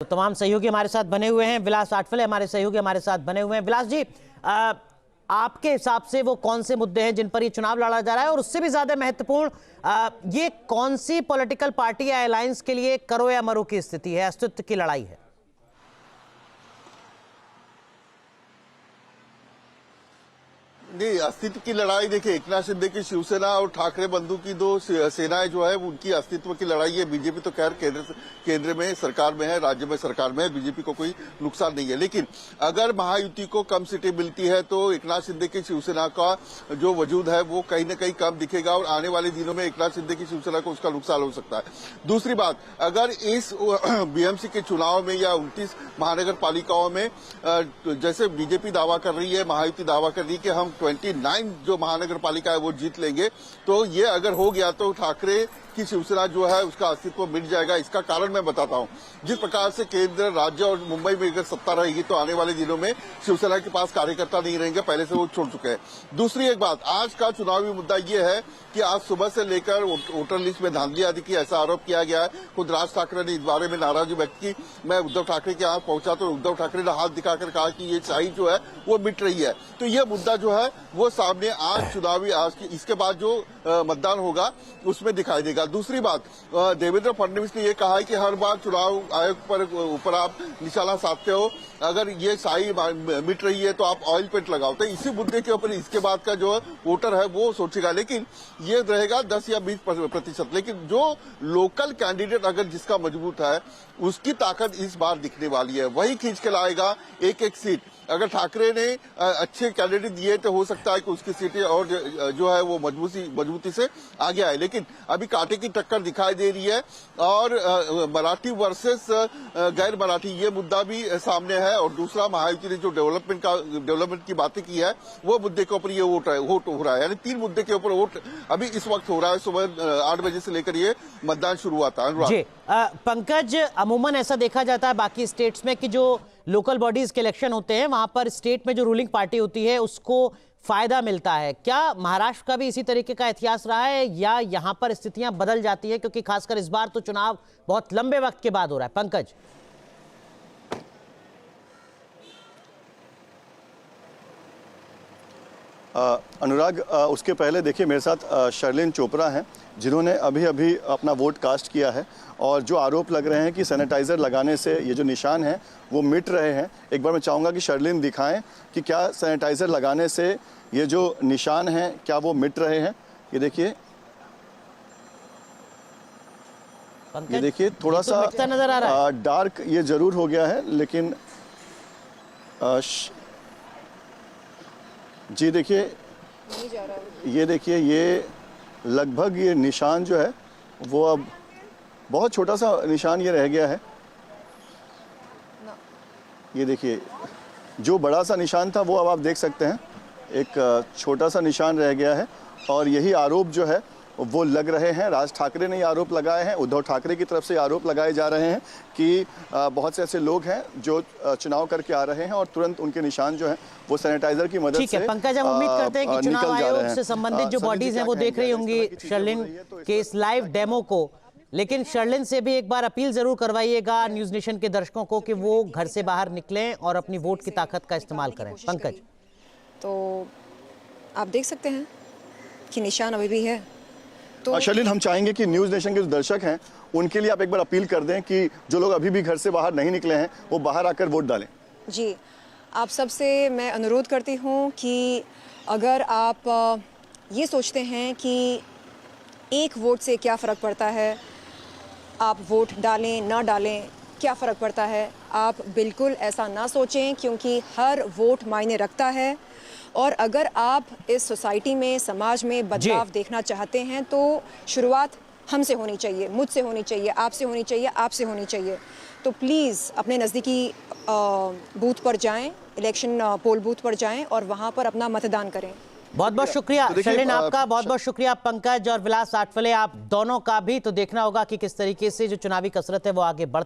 तो तमाम सहयोगी हमारे साथ बने हुए हैं। विलास आठवले हमारे सहयोगी हमारे साथ बने हुए हैं। विलास जी, आपके हिसाब से वो कौन से मुद्दे हैं जिन पर ये चुनाव लड़ा जा रहा है, और उससे भी ज्यादा महत्वपूर्ण ये कौन सी पॉलिटिकल पार्टी या अलायंस के लिए करो या मरो की स्थिति है, अस्तित्व की लड़ाई है? नहीं, अस्तित्व की लड़ाई देखिए, एकनाथ शिंदे की शिवसेना और ठाकरे बंधु की दो सेनाएं जो है उनकी अस्तित्व की लड़ाई है। बीजेपी तो खैर केंद्र में सरकार में है, राज्य में सरकार में है, बीजेपी को कोई नुकसान नहीं है। लेकिन अगर महायुति को कम सीटें मिलती है तो एकनाथ शिंदे की शिवसेना का जो वजूद है वो कहीं न कहीं कम दिखेगा और आने वाले दिनों में एकनाथ शिंदे की शिवसेना को उसका नुकसान हो सकता है। दूसरी बात, अगर इस बीएमसी के चुनाव में या 29 महानगर पालिकाओं में जैसे बीजेपी दावा कर रही है, महायुति दावा कर रही है कि हम 29 जो महानगर पालिका है वो जीत लेंगे, तो ये अगर हो गया तो ठाकरे की शिवसेना जो है उसका अस्तित्व मिट जाएगा। इसका कारण मैं बताता हूं। जिस प्रकार से केंद्र, राज्य और मुंबई में अगर सत्ता रहेगी तो आने वाले दिनों में शिवसेना के पास कार्यकर्ता नहीं रहेंगे, पहले से वो छोड़ चुके हैं। दूसरी एक बात, आज का चुनावी मुद्दा ये है कि आज सुबह से लेकर वोटर लिस्ट में धांधली आदि की ऐसा आरोप किया गया है। खुद राज ठाकरे ने इस बारे में नाराजगी व्यक्त की। मैं उद्धव ठाकरे के यहाँ पहुंचा तो उद्धव ठाकरे ने हाथ दिखाकर कहा कि ये स्याही जो है वो मिट रही है। तो ये मुद्दा जो है वो सामने आज चुनावी इसके बाद जो मतदान होगा उसमें दिखाई देगा। दूसरी बात, देवेंद्र फडणवीस ने यह कहा है कि हर बार चुनाव आयोग पर ऊपर आप निशाना साधते हो, अगर ये स्याही मिट रही है तो आप ऑयल पेंट लगाओ। तो इसी मुद्दे के ऊपर इसके बाद का जो वोटर है वो सोचेगा, लेकिन ये रहेगा 10 या 20%। लेकिन जो लोकल कैंडिडेट अगर जिसका मजबूत है उसकी ताकत इस बार दिखने वाली है, वही खींच के लाएगा एक एक सीट। अगर ठाकरे ने अच्छे कैंडिडेट दिए तो हो सकता है कि उसकी सीटें और जो है वो मजबूती से आगे आए, लेकिन अभी कांटे की टक्कर दिखाई दे रही है। और मराठी वर्सेस गैर मराठी ये मुद्दा भी सामने है। और दूसरा, महायुति ने जो डेवलपमेंट की बातें की है वो मुद्दे के ऊपर ये वोट हो रहा है। यानी 3 मुद्दे के ऊपर वोट अभी इस वक्त हो रहा है। सुबह 8 बजे से लेकर ये मतदान शुरू हुआ था। जी पंकज, अमूमन ऐसा देखा जाता है बाकी स्टेट्स में कि जो लोकल बॉडीज के इलेक्शन होते हैं वहां पर स्टेट में जो रूलिंग पार्टी होती है उसको फायदा मिलता है। क्या महाराष्ट्र का भी इसी तरीके का इतिहास रहा है या यहां पर स्थितियां बदल जाती है, क्योंकि खासकर इस बार तो चुनाव बहुत लंबे वक्त के बाद हो रहा है? पंकज, अनुराग, उसके पहले देखिए मेरे साथ शर्लिन चोपड़ा हैं जिन्होंने अभी अभी अपना वोट कास्ट किया है, और जो आरोप लग रहे हैं कि सैनिटाइज़र लगाने से ये जो निशान हैं वो मिट रहे हैं। एक बार मैं चाहूँगा कि शर्लिन दिखाएं कि क्या सैनिटाइज़र लगाने से ये जो निशान हैं क्या वो मिट रहे हैं। ये देखिए थोड़ा सा नजर आ रहा है। डार्क ये जरूर हो गया है, लेकिन जी देखिए, ये देखिए, ये लगभग ये निशान जो है वो अब बहुत छोटा सा निशान ये रह गया है। ये देखिए, जो बड़ा सा निशान था वो अब आप देख सकते हैं एक छोटा सा निशान रह गया है। और यही आरोप जो है वो लग रहे हैं, राज ठाकरे ने ये आरोप लगाए हैं, उद्धव ठाकरे की तरफ से आरोप लगाए जा रहे हैं कि बहुत से ऐसे लोग हैं जो चुनाव करके आ रहे हैं और तुरंत उनके निशान जो है वो सैनिटाइजर की मदद से पंकज, हम उम्मीद करते हैं कि चुनाव आयोग से संबंधित जो बॉडीज हैं वो देख रही होंगी शर्लिन के इस लाइव डेमो को। लेकिन शर्लिन से भी एक बार अपील जरूर करवाइएगा न्यूज नेशन के दर्शकों को कि वो घर से बाहर निकलें और अपनी वोट की ताकत का इस्तेमाल करें। पंकज, तो आप देख सकते हैं कि निशान अभी भी है। तो शर्लिन, हम चाहेंगे कि न्यूज नेशन के जो दर्शक हैं उनके लिए आप एक बार अपील कर दें कि जो लोग अभी भी घर से बाहर नहीं निकले हैं वो बाहर आकर वोट डालें। जी, आप सबसे मैं अनुरोध करती हूँ कि अगर आप ये सोचते हैं कि एक वोट से क्या फ़र्क पड़ता है, आप वोट डालें ना डालें क्या फ़र्क पड़ता है, आप बिल्कुल ऐसा ना सोचें, क्योंकि हर वोट मायने रखता है। और अगर आप इस सोसाइटी में, समाज में बदलाव देखना चाहते हैं तो शुरुआत हमसे होनी चाहिए, मुझसे होनी चाहिए, आपसे होनी चाहिए, आपसे होनी चाहिए। तो प्लीज़ अपने नज़दीकी बूथ पर जाएं, इलेक्शन पोल बूथ पर जाएं और वहाँ पर अपना मतदान करें। बहुत बहुत शुक्रिया शर्लिन आपका, बहुत बहुत शुक्रिया पंकज और विलास आठवले आप दोनों का भी। तो देखना होगा कि किस तरीके से जो चुनावी कसरत है वो आगे बढ़